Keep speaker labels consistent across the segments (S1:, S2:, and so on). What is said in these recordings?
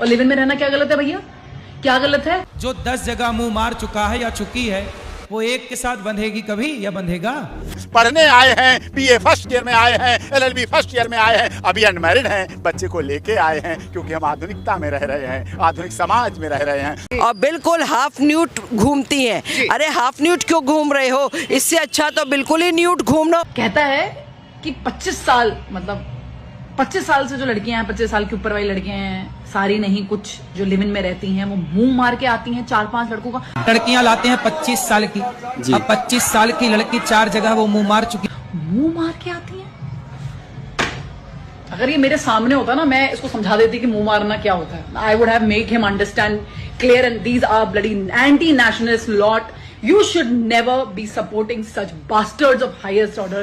S1: और live in में रहना क्या गलत है भैया? क्या गलत है?
S2: जो 10 जगह मुंह मार चुका है या चुकी है, वो एक के साथ बंधेगी कभी या बंधेगा?
S3: पढ़ने आए हैं, बीए फर्स्ट ईयर में आए हैं, एलएलबी फर्स्ट ईयर में आए हैं, अभी अनमैरिड हैं, बच्चे को लेके आए हैं क्योंकि हम आधुनिकता में रह रहे हैं, आधुनिक समाज में रह रहे हैं।
S4: और बिल्कुल हाफ न्यूट घूमती हैं। अरे हाफ न्यूट क्यों घूम रहे हो? इससे अच्छा तो बिल्कुल ही न्यूट घूमना।
S1: कहता है कि 25 साल मतलब 25 साल से जो लड़कियां हैं, 25 साल के ऊपर वाली लड़कियां हैं, सारी नहीं, कुछ जो लिव इन में रहती हैं वो मुंह मार के आती हैं 4-5 लड़कों का।
S2: लड़कियां लाते हैं 25 साल की, अब 25 साल की लड़की 4 जगह वो मुंह मार चुकी,
S1: मुंह मार के आती हैं। अगर ये मेरे सामने होता ना, मैं इसको समझा देती कि मुंह मारना क्या होता है। I would have make him understand clear and these are bloody anti nationalist lot. You should never be supporting such bastards of highest order.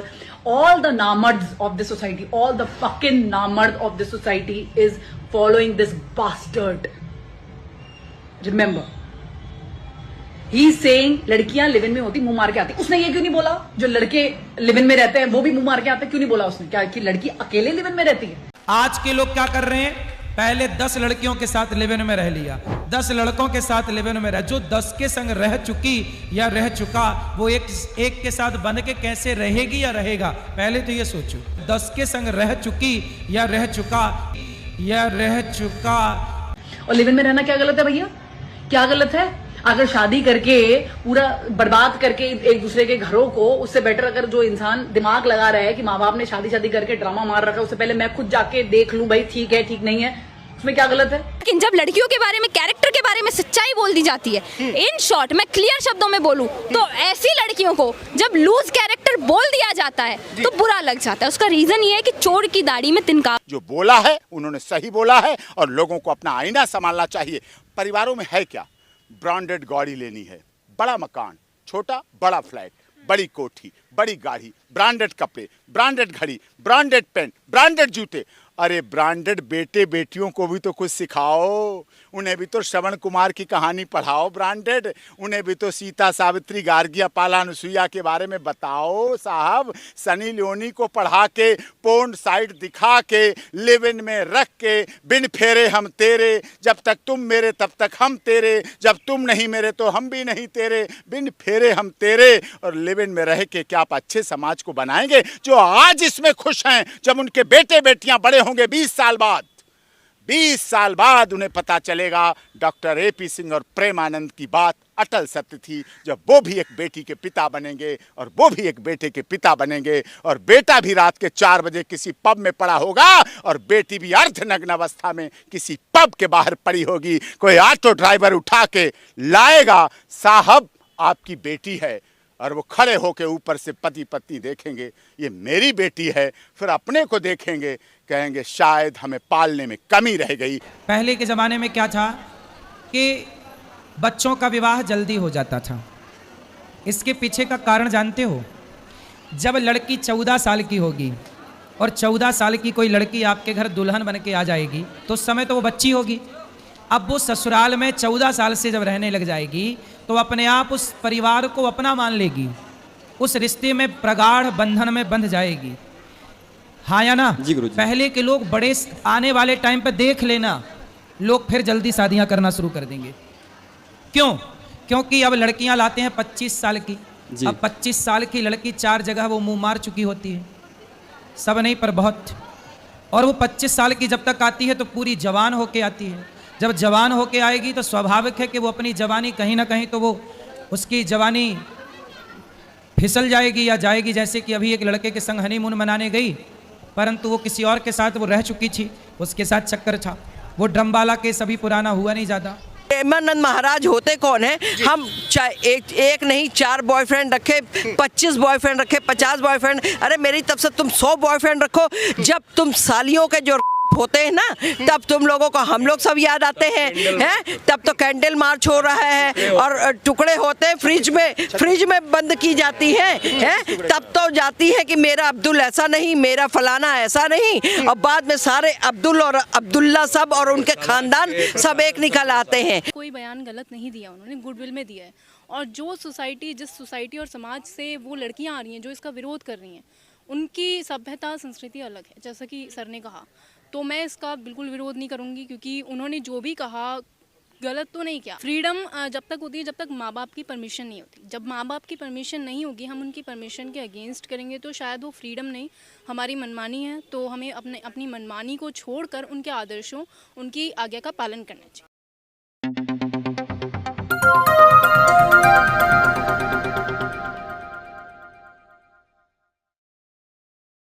S1: All the namards of the society, all the fucking namard of the society is following this bastard. Remember, he's saying लड़कियां live in में होती मुंह मार के आती. उसने ये क्यों नहीं बोला जो लड़के लिव इन में रहते हैं वो भी मुंह मार के आते? क्यों नहीं बोला उसने? क्या कि लड़की अकेले लिव इन में रहती है?
S2: आज के लोग क्या कर रहे हैं? पहले 10 लड़कियों के साथ लिव इन में रह लिया, 10 लड़कों के साथ लिव इन में रह, जो 10 के संग रह चुकी या रह चुका वो एक के साथ बंध के कैसे रहेगी या रहेगा? पहले तो ये सोचो, 10 के संग रह चुकी या रह चुका या रह चुका।
S1: और लिव इन में रहना क्या गलत है भैया? क्या गलत है? अगर शादी करके पूरा बर्बाद करके एक दूसरे के घरों को, उससे बेटर अगर जो इंसान दिमाग लगा रहा है कि माँ बाप ने शादी करके ड्रामा मार रखा है, उससे पहले मैं खुद जाके देख लूं भाई ठीक है ठीक नहीं है, उसमें क्या गलत है?
S5: लेकिन जब लड़कियों के बारे में, कैरेक्टर के बारे में सच्चाई बोल दी जाती है, इन शॉर्ट मैं क्लियर शब्दों में बोलूं तो ऐसी लड़कियों को जब लूज कैरेक्टर बोल दिया जाता है तो बुरा लग जाता है। उसका रीजन ये है कि चोर की दाढ़ी में तिनका।
S3: जो बोला है उन्होंने सही बोला है और लोगों को अपना आईना संभालना चाहिए। परिवारों में है क्या? ब्रांडेड गाड़ी लेनी है, बड़ा मकान, छोटा बड़ा फ्लैट, बड़ी कोठी, बड़ी गाड़ी, ब्रांडेड कपड़े, ब्रांडेड घड़ी, ब्रांडेड पेन, ब्रांडेड जूते। अरे ब्रांडेड बेटे बेटियों को भी तो कुछ सिखाओ, उन्हें भी तो श्रवण कुमार की कहानी पढ़ाओ ब्रांडेड, उन्हें भी तो सीता सावित्री गार्गिया पाला अनुसुईया के बारे में बताओ साहब। सनी लियोनी को पढ़ा के, पोर्न साइट दिखा के, लिव इन में रख के, बिन फेरे हम तेरे, जब तक तुम मेरे तब तक हम तेरे, जब तुम नहीं मेरे तो हम भी नहीं तेरे, बिन फेरे हम तेरे। और लिव इन में रह के क्या आप अच्छे समाज को बनाएंगे? जो आज इसमें खुश हैं, जब उनके बेटे बेटियां बड़े होंगे 20 साल बाद, 20 साल बाद उन्हें पता चलेगा डॉक्टर एपी सिंह और प्रेमानंद की बात अटल सत्य थी। जब वो भी एक बेटी के पिता बनेंगे और वो भी एक बेटे के पिता बनेंगे और बेटा भी रात के 4 बजे किसी पब में पड़ा होगा और बेटी भी अर्धनग्न अवस्था में किसी पब के बाहर पड़ी होगी। कोई ऑटो ड्राइवर उठा के लाएगा, साहब आपकी बेटी है, और वो खड़े होके ऊपर से पति पत्नी देखेंगे ये मेरी बेटी है, फिर अपने को देखेंगे, कहेंगे शायद हमें पालने में कमी रह गई।
S2: पहले के ज़माने में क्या था कि बच्चों का विवाह जल्दी हो जाता था। इसके पीछे का कारण जानते हो? जब लड़की 14 साल की होगी और 14 साल की कोई लड़की आपके घर दुल्हन बन के आ जाएगी तो उस समय तो वो बच्ची होगी। अब वो ससुराल में 14 साल से जब रहने लग जाएगी तो अपने आप उस परिवार को अपना मान लेगी, उस रिश्ते में प्रगाढ़ बंधन में बंध जाएगी। हाँ या ना? जी गुरुजी। पहले के लोग बड़े आने वाले टाइम पे देख लेना, लोग फिर जल्दी शादियां करना शुरू कर देंगे। क्यों? क्योंकि अब लड़कियां लाते हैं 25 साल की, अब 25 साल की लड़की 4 जगह वो मुंह मार चुकी होती है, सब नहीं पर बहुत। और वो 25 साल की जब तक आती है तो पूरी जवान होके आती है। जब जवान होके आएगी तो स्वाभाविक है कि वो अपनी जवानी कहीं ना कहीं तो वो उसकी जवानी फिसल जाएगी या जाएगी। जैसे कि अभी एक लड़के के संग हनीमून मनाने गई, परंतु वो किसी और के साथ वो रह चुकी थी, उसके साथ चक्कर था। वो ड्रमवाला केस अभी पुराना हुआ नहीं ज़्यादा।
S4: प्रेमानंद महाराज होते कौन है? हम एक नहीं 4 बॉयफ्रेंड रखे, 25 बॉयफ्रेंड रखे, 50 बॉयफ्रेंड। अरे मेरी तरफ से तुम 100 बॉयफ्रेंड रखो। जब तुम सालियों के जो होते हैं ना, तब तुम लोगों को हम लोग सब याद आते हैं। तब तो कैंडल मार्च हो रहा है और टुकड़े होते हैं, फ्रिज में बंद की जाती हैं। तब तो जाती है कि मेरा अब्दुल ऐसा नहीं, मेरा फलाना ऐसा नहीं, और बाद में सारे अब्दुल और अब्दुल्ला सब और उनके खानदान सब एक निकल आते हैं।
S6: कोई बयान गलत नहीं दिया उन्होंने, गुडविल में दिया है। और जो सोसाइटी, जिस सोसाइटी और समाज से वो लड़कियां आ रही हैं जो इसका विरोध कर रही हैं, उनकी सभ्यता संस्कृति अलग है, जैसा कि सर ने कहा। तो मैं इसका बिल्कुल विरोध नहीं करूँगी, क्योंकि उन्होंने जो भी कहा गलत तो नहीं किया। फ्रीडम जब तक होती है जब तक माँ बाप की परमिशन नहीं होती। जब माँ बाप की परमिशन नहीं होगी, हम उनकी परमिशन के अगेंस्ट करेंगे तो शायद वो फ्रीडम नहीं, हमारी मनमानी है। तो हमें अपनी मनमानी को छोड़कर उनके आदर्शों, उनकी आज्ञा का पालन करना चाहिए।